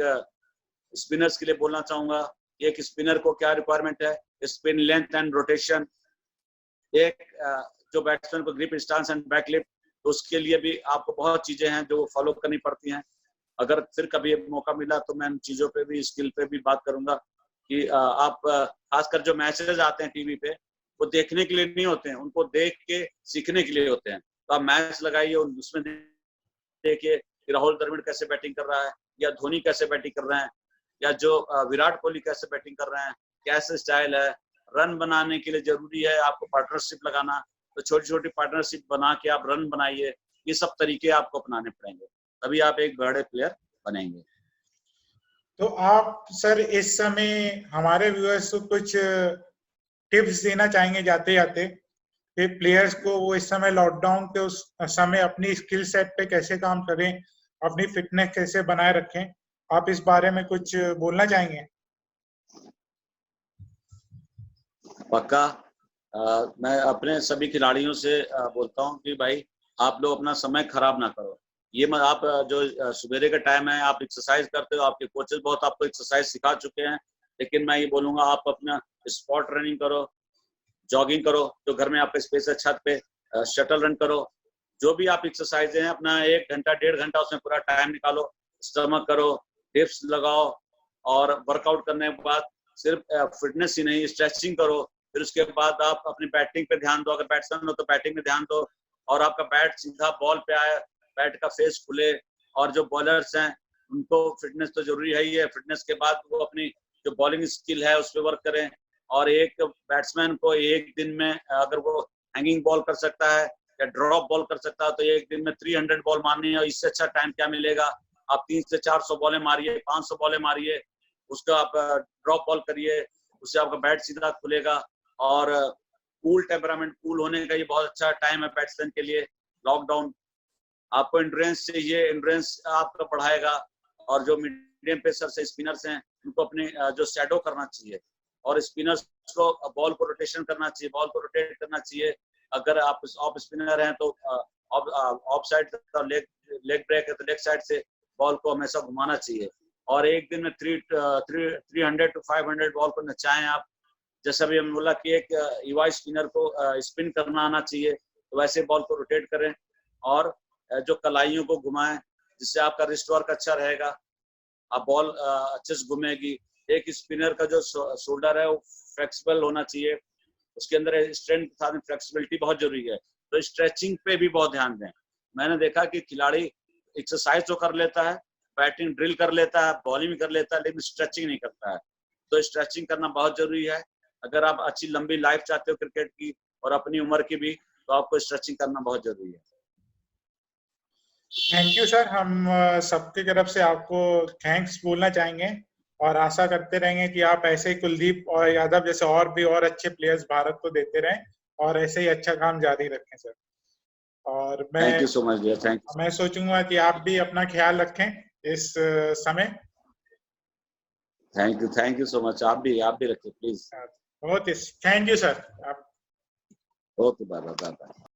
स्पिनर्स के लिए बोलना चाहूंगा एक स्पिनर को क्या रिक्वायरमेंट है, स्पिन लेंथ एंड रोटेशन। एक जो बैट्समैन को ग्रिप, स्टांस एंड बैकलिप, तो उसके लिए भी आपको बहुत चीजें हैं जो फॉलो करनी पड़ती हैं। अगर फिर कभी मौका मिला तो मैं इन चीजों पे भी, स्किल पे भी बात करूंगा कि आप खासकर जो मैचेस आते हैं टीवी पे, वो देखने के लिए नहीं होते हैं, उनको देख के सीखने के लिए होते हैं। तो आप मैच लगाइए, उसमें देखिए कि राहुल द्रविड़ कैसे बैटिंग कर रहा है, या धोनी कैसे बैटिंग कर रहे हैं, या जो विराट कोहली कैसे बैटिंग कर रहे हैं, कैसे स्टाइल है। रन बनाने के लिए जरूरी है आपको पार्टनरशिप लगाना, तो छोटी छोटी पार्टनरशिप बना के आप रन बनाइए। ये सब तरीके आपको अपनाने पड़ेंगे, तभी आप एक बड़े प्लेयर बनेंगे। तो आप सर इस समय हमारे व्यूअर्स को कुछ टिप्स देना चाहेंगे जाते जाते, कि प्लेयर्स को वो इस समय लॉकडाउन के उस समय अपनी स्किल सेट पे कैसे काम करें, अपनी फिटनेस कैसे बनाए रखें, आप इस बारे में कुछ बोलना चाहेंगे? पक्का। मैं अपने सभी खिलाड़ियों से बोलता हूँ कि भाई आप लोग अपना समय खराब ना करो। ये मत आप जो सवेरे का टाइम है आप एक्सरसाइज करते हो, आपके कोचेस बहुत आपको एक्सरसाइज सिखा चुके हैं, लेकिन मैं ये बोलूंगा आप अपना स्पॉट रनिंग करो, जॉगिंग करो, जो घर में आपका स्पेस है छत पे, शटल रन करो। जो भी आप एक्सरसाइज हैं अपना 1 घंटा 1.5 घंटा उसमें पूरा टाइम निकालो, स्टमक करो, डिप्स लगाओ। और वर्कआउट करने के बाद सिर्फ फिटनेस ही नहीं, स्ट्रेचिंग करो। फिर उसके बाद आप अपनी बैटिंग पे ध्यान दो, अगर बैट्समैन हो तो बैटिंग में ध्यान दो, और आपका बैट सीधा बॉल पे आए, बैट का फेस खुले। और जो बॉलर्स हैं उनको फिटनेस तो जरूरी है ही है, फिटनेस के बाद वो अपनी जो बॉलिंग स्किल है उस पर वर्क करें। और एक बैट्समैन को एक दिन में अगर वो हैंगिंग बॉल कर सकता है या ड्रॉप बॉल कर सकता है तो एक दिन में 300 बॉल मारनी है, और इससे अच्छा टाइम क्या मिलेगा। आप 300 से 400 बॉलें मारिए, 500 बॉलें मारिए, उसका आप ड्रॉप बॉल करिए, उससे आपका बैट सीधा खुलेगा। और कूल टेम्परामेंट, कूल होने का ये बहुत अच्छा टाइम है बैट्समैन के लिए लॉकडाउन। आपको एंड्योरेंस चाहिए, एंड्योरेंस आपका बढ़ाएगा। और जो मीडियम पेसर से स्पिनर्स हैं उनको अपने जो शैडो करना चाहिए, और स्पिनर्स को बॉल को रोटेशन करना चाहिए, बॉल को रोटेट करना चाहिए। अगर आप ऑफ स्पिनर हैं तो ऑफ साइड लेग ब्रेक है तो लेग साइड से बॉल को हमेशा घुमाना चाहिए। और एक दिन में 300 to 500 बॉल को नचाएं आप। जैसा भी हमने बोला कि एक युवा स्पिनर को स्पिन करना आना चाहिए, तो वैसे बॉल को रोटेट करें और जो कलाइयों को घुमाएं, जिससे आपका रिस्ट वर्क अच्छा रहेगा, आप बॉल अच्छे से घूमेगी। एक स्पिनर का जो शोल्डर है वो फ्लेक्सिबल होना चाहिए, उसके अंदर स्ट्रेंथ के साथ फ्लेक्सिबिलिटी बहुत जरूरी है। तो स्ट्रेचिंग पे भी बहुत ध्यान दें। मैंने देखा कि खिलाड़ी एक्सरसाइज तो कर लेता है, बैटिंग ड्रिल कर लेता है, बॉलिंग भी कर लेता है, लेकिन स्ट्रेचिंग नहीं करता है। तो स्ट्रेचिंग करना बहुत जरूरी है। अगर आप अच्छी लंबी लाइफ चाहते हो क्रिकेट की और अपनी उम्र की भी, तो आपको स्ट्रेचिंग करना बहुत जरूरी है। थैंक यू सर, हम सबकी तरफ से आपको थैंक्स बोलना चाहेंगे, और आशा करते रहेंगे कि आप ऐसे ही कुलदीप और यादव जैसे और भी और अच्छे प्लेयर्स भारत को देते रहें, और ऐसे ही अच्छा काम जारी रखें सर। और thank you so much dear, thank you. मैं सोचूंगा कि आप भी अपना ख्याल रखें इस समय। Thank you so much. आप भी रखिए प्लीज। बहुत thank you sir. Okay, bye bye bye.